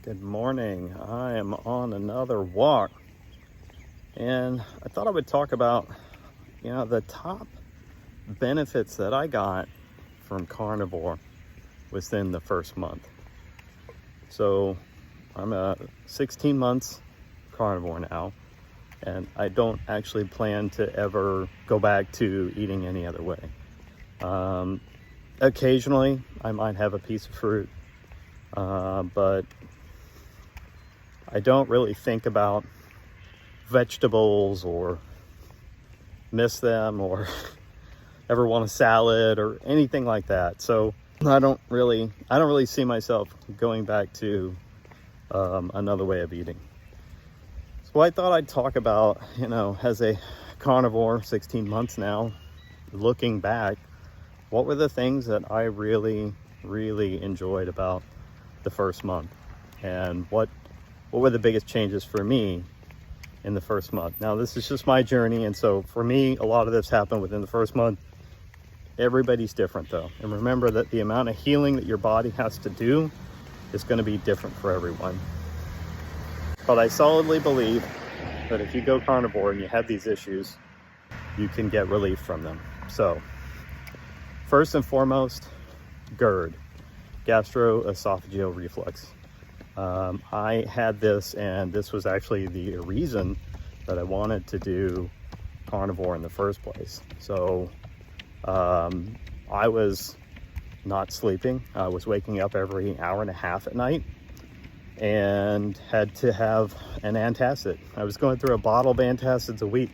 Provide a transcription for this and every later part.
Good morning. I am on another walk, and I thought I would talk about, the top benefits that I got from carnivore within the first month. So I'm 16 months carnivore now, and I don't actually plan to ever go back to eating any other way. Occasionally I might have a piece of fruit, but I don't really think about vegetables or miss them or ever want a salad or anything like that. So I don't really see myself going back to another way of eating. So I thought I'd talk about, as a carnivore, 16 months now, looking back, what were the things that I really enjoyed about the first month, and what were the biggest changes for me in the first month. Now, this is just my journey, and so for me, a lot of this happened within the first month. Everybody's different though, and remember that the amount of healing that your body has to do is going to be different for everyone. But I solidly believe that if you go carnivore and you have these issues, you can get relief from them. So first and foremost, Gerd, Gastro Esophageal Reflux. I had this, and this was actually the reason that I wanted to do carnivore in the first place. So I was not sleeping. I was waking up every hour and a half at night and had to have an antacid. I was going through a bottle of antacids a week,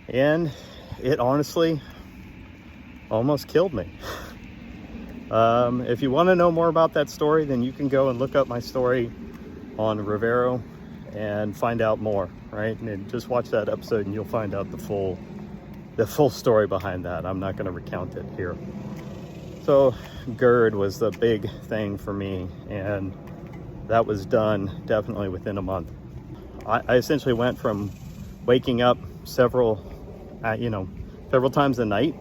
and it honestly almost killed me. If you want to know more about that story, then you can go and look up my story on Rivero and find out more, right? And just watch that episode and you'll find out the full story behind that. I'm not going to recount it here. So Gerd was the big thing for me, and that was done definitely within a month. I essentially went from waking up several times a night,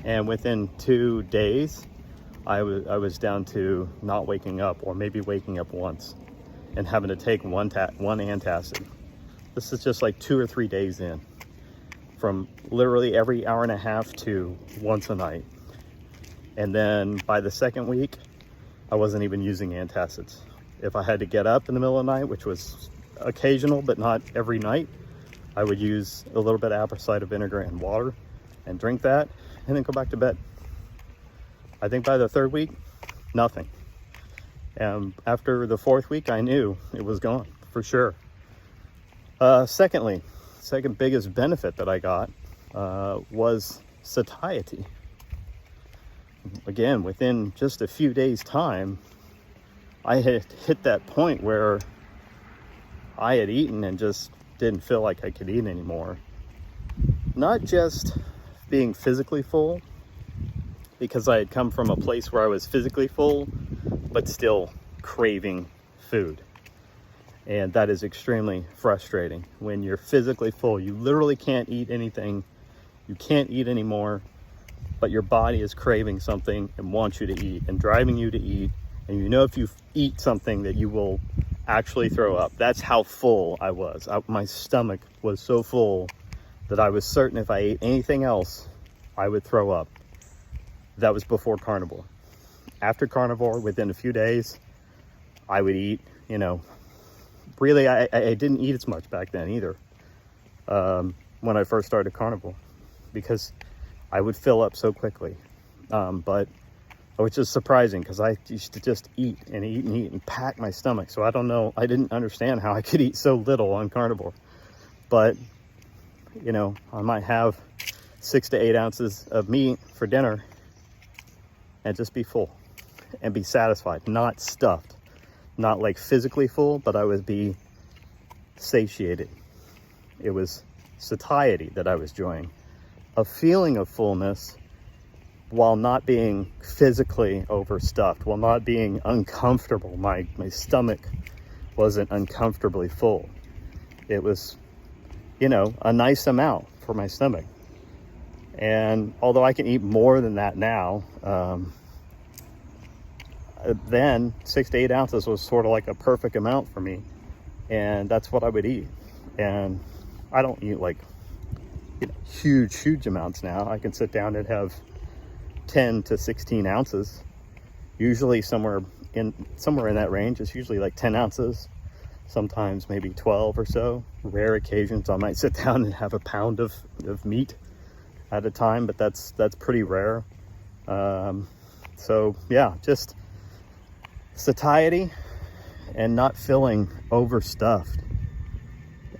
and within 2 days, I was down to not waking up, or maybe waking up once and having to take one antacid. This is just like 2 or 3 days in, from literally every hour and a half to once a night. And then by the second week, I wasn't even using antacids. If I had to get up in the middle of the night, which was occasional but not every night, I would use a little bit of apple cider vinegar and water and drink that, and then go back to bed. I think by the third week, nothing. And after the fourth week, I knew it was gone for sure. Second biggest benefit that I got was satiety. Again, within just a few days' time, I had hit that point where I had eaten and just didn't feel like I could eat anymore. Not just being physically full, because I had come from a place where I was physically full, but still craving food. And that is extremely frustrating. When you're physically full, you literally can't eat anything. You can't eat anymore, but your body is craving something and wants you to eat and driving you to eat. And if you eat something that you will actually throw up. That's how full I was. My stomach was so full that I was certain if I ate anything else, I would throw up. That was before carnivore. After carnivore, within a few days, I would eat, really, I didn't eat as much back then either, when I first started carnivore, because I would fill up so quickly. But which is surprising, because I used to just eat and pack my stomach. So I don't know, I didn't understand how I could eat so little on carnivore. But, I might have 6 to 8 ounces of meat for dinner and just be full and be satisfied, not stuffed, not like physically full, but I would be satiated. It was satiety that I was enjoying, a feeling of fullness while not being physically overstuffed, while not being uncomfortable. My stomach wasn't uncomfortably full. It was, a nice amount for my stomach. And although I can eat more than that now, then 6 to 8 ounces was sort of like a perfect amount for me, and that's what I would eat. And I don't eat like, you know, huge amounts now. I can sit down and have 10 to 16 ounces, usually somewhere in that range. It's usually like 10 ounces, sometimes maybe 12 or so. Rare occasions I might sit down and have a pound of meat at a time, but that's pretty rare. So yeah, just satiety and not feeling overstuffed,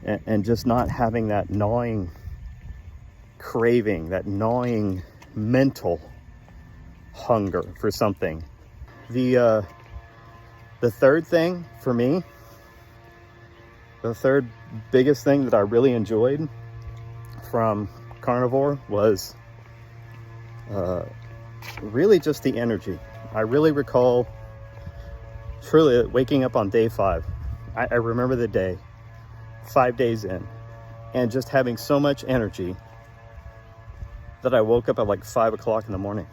and just not having that gnawing craving, that gnawing mental hunger for something. The third thing for me, the third biggest thing that I really enjoyed from Carnivore was really just the energy. I really recall truly waking up on day 5. I remember the day, 5 days in, and just having so much energy that I woke up at like 5 o'clock in the morning.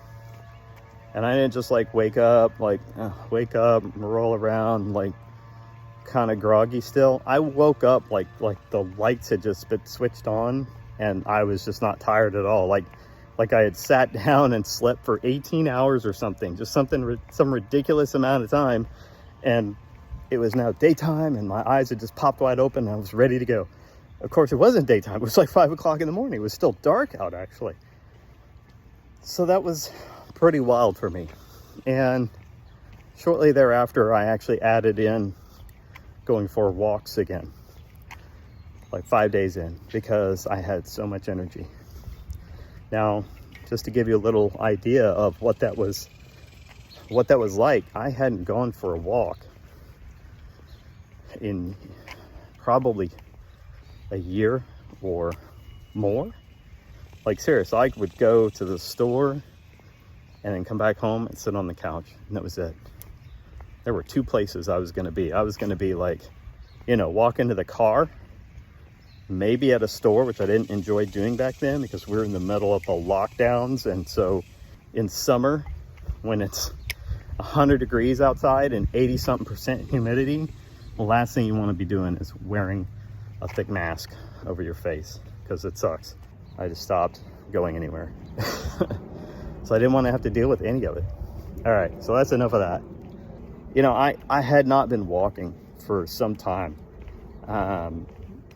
And I didn't just like wake up, roll around, like kind of groggy still. I woke up like the lights had just been switched on, and I was just not tired at all. Like I had sat down and slept for 18 hours or something, just some ridiculous amount of time. And it was now daytime, and my eyes had just popped wide open, and I was ready to go. Of course, it wasn't daytime. It was like 5 o'clock in the morning. It was still dark out, actually. So that was pretty wild for me. And shortly thereafter, I actually added in going for walks again, like 5 days in, because I had so much energy. Now, just to give you a little idea of what that was like, I hadn't gone for a walk in probably a year or more. Like, serious, I would go to the store and then come back home and sit on the couch, and that was it. There were 2 places I was going to be. I was going to be like, you know, walk into the car, maybe at a store, which I didn't enjoy doing back then because we're in the middle of the lockdowns. And so in summer, when it's 100 degrees outside and 80-something% humidity, the last thing you want to be doing is wearing a thick mask over your face, because it sucks. I just stopped going anywhere. So I didn't want to have to deal with any of it. All right, so that's enough of that. You know, I had not been walking for some time.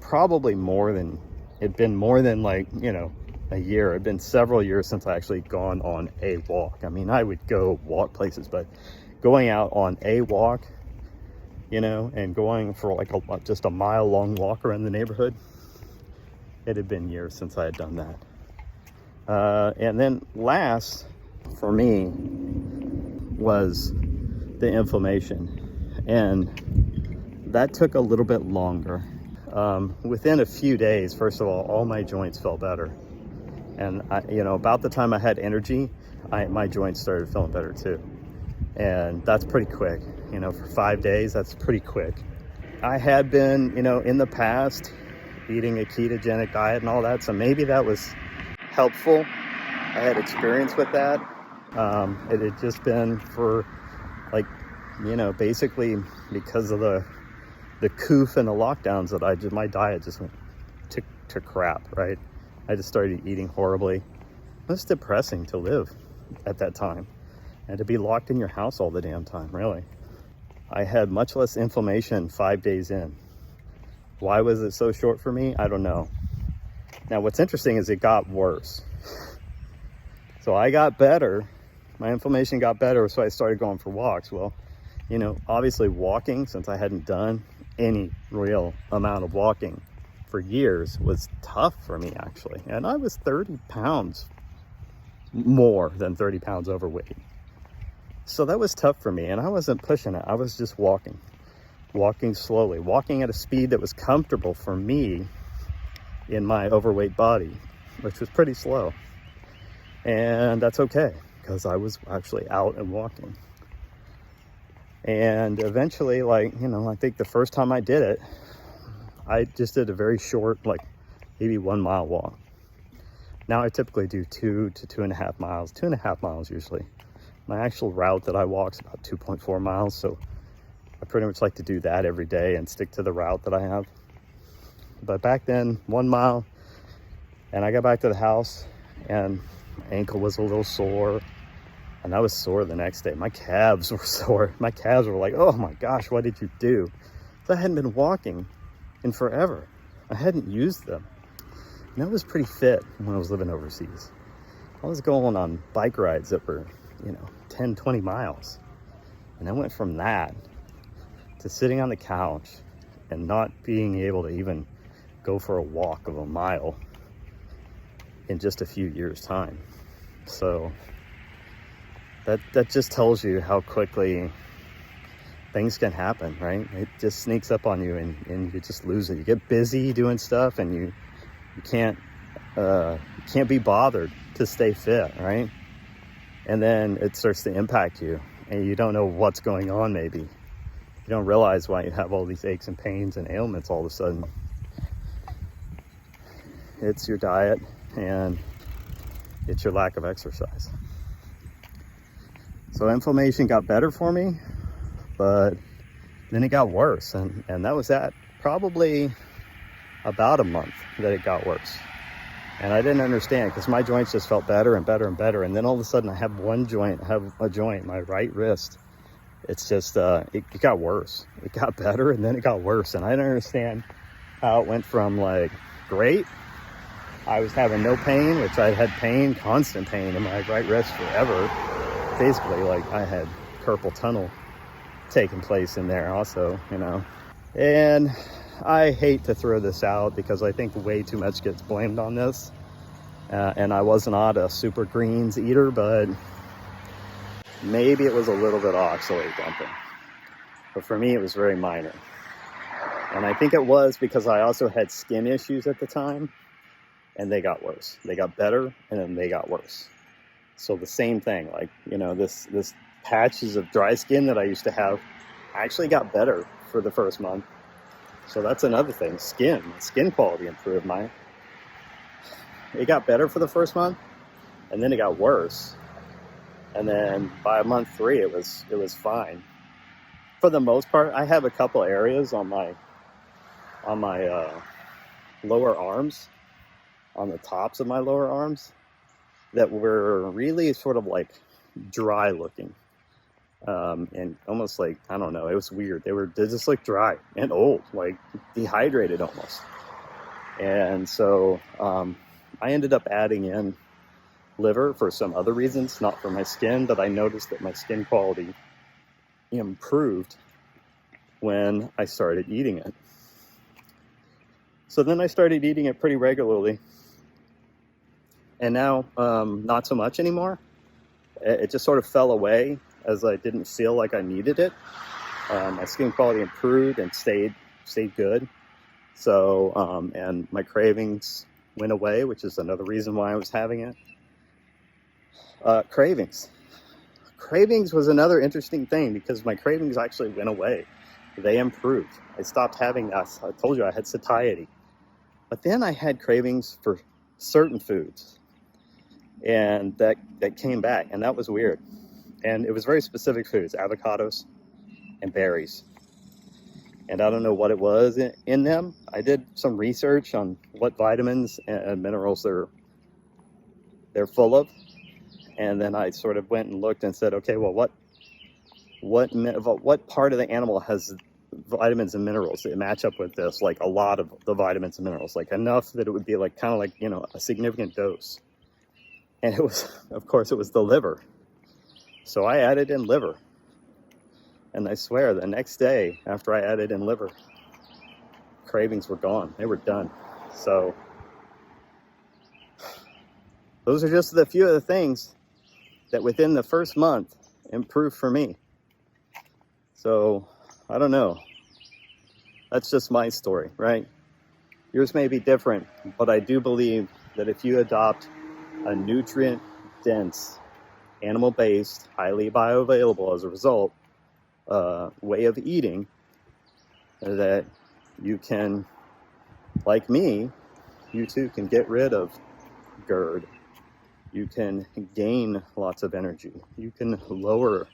Probably it'd been more than like, you know, a year. It'd been several years since I actually gone on a walk. I mean, I would go walk places, but going out on a walk, you know, and going for like just a mile-long walk around the neighborhood, it had been years since I had done that. And then last for me was the inflammation, and that took a little bit longer. Within a few days, first of all my joints felt better, and about the time I had energy, my joints started feeling better too. And that's pretty quick, for 5 days. That's pretty quick. I had been, in the past eating a ketogenic diet and all that, so maybe that was helpful. I had experience with that. It had just been for basically because of the coof and the lockdowns that my diet just went to crap, right? I just started eating horribly. It was depressing to live at that time and to be locked in your house all the damn time, really. I had much less inflammation 5 days in. Why was it so short for me? I don't know. Now, what's interesting is it got worse. So I got better. My inflammation got better, so I started going for walks. Well, obviously walking, since I hadn't done any real amount of walking for years, was tough for me, actually. And I was 30 pounds, more than 30 pounds overweight. So that was tough for me, and I wasn't pushing it. I was just walking slowly, walking at a speed that was comfortable for me in my overweight body, which was pretty slow. And that's okay, because I was actually out and walking. And eventually, I think the first time I did it, I just did a very short, maybe 1 mile walk. Now I typically do 2 to 2.5 miles, 2.5 miles usually. My actual route that I walk is about 2.4 miles, so I pretty much like to do that every day and stick to the route that I have. But back then, 1 mile, and I got back to the house, and my ankle was a little sore, and I was sore the next day. My calves were sore. My calves were like, oh my gosh, what did you do? So I hadn't been walking in forever. I hadn't used them. And I was pretty fit when I was living overseas. I was going on bike rides that were, 10, 20 miles. And I went from that to sitting on the couch and not being able to even go for a walk of a mile in just a few years' time. So that just tells you how quickly things can happen, right? It just sneaks up on you and you just lose it. You get busy doing stuff and you can't be bothered to stay fit, right? And then it starts to impact you and you don't know what's going on. Maybe you don't realize why you have all these aches and pains and ailments all of a sudden. It's your diet and it's your lack of exercise. So inflammation got better for me, but then it got worse, and that was at probably about a month that it got worse. And I didn't understand because my joints just felt better and better and better. And then all of a sudden I have a joint, my right wrist. It's just, it got worse. It got better and then it got worse. And I didn't understand how it went from like, great, I was having no pain, which I had pain, constant pain in my right wrist forever. Basically, like I had carpal tunnel taking place in there also, And I hate to throw this out because I think way too much gets blamed on this. And I was not a super greens eater, but maybe it was a little bit of oxalate dumping. But for me, it was very minor. And I think it was because I also had skin issues at the time, and they got worse. They got better, and then they got worse. So the same thing, like, this patches of dry skin that I used to have actually got better for the first month. So that's another thing, skin quality improved. It got better for the first month, and then it got worse. And then by month 3, it was fine. For the most part, I have a couple areas on my lower arms, on the tops of my lower arms, that were really sort of like dry looking. And almost like, I don't know, it was weird. They just looked dry and old, like dehydrated almost. And so I ended up adding in liver for some other reasons, not for my skin, but I noticed that my skin quality improved when I started eating it. So then I started eating it pretty regularly. And now, not so much anymore. It just sort of fell away as I didn't feel like I needed it. My skin quality improved and stayed good. So, and my cravings went away, which is another reason why I was having it. Cravings. Cravings was another interesting thing because my cravings actually went away. They improved. I stopped having that. I told you I had satiety. But then I had cravings for certain foods. And that came back, and that was weird. And it was very specific foods, avocados and berries. And I don't know what it was in them. I did some research on what vitamins and minerals they're full of. And then I sort of went and looked and said, okay, well, what part of the animal has vitamins and minerals that match up with this? Like a lot of the vitamins and minerals, like enough that it would be like kind of like, a significant dose. And it was the liver. So I added in liver. And I swear, the next day after I added in liver, cravings were gone. They were done. So those are just a few of the things that within the first month improved for me. So I don't know. That's just my story, right? Yours may be different, but I do believe that if you adopt a nutrient-dense, animal-based, highly bioavailable as a result, way of eating, that you can, like me, you too can get rid of Gerd You can gain lots of energy. You can lower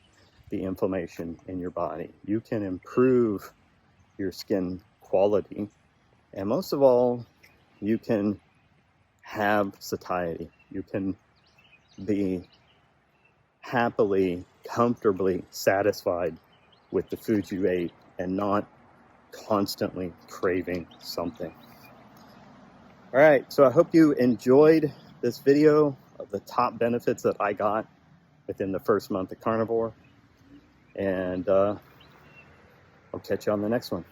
the inflammation in your body. You can improve your skin quality. And most of all, you can have satiety. You can be happily, comfortably satisfied with the food you ate and not constantly craving something. All right, so I hope you enjoyed this video of the top benefits that I got within the first month of Carnivore. And I'll catch you on the next one.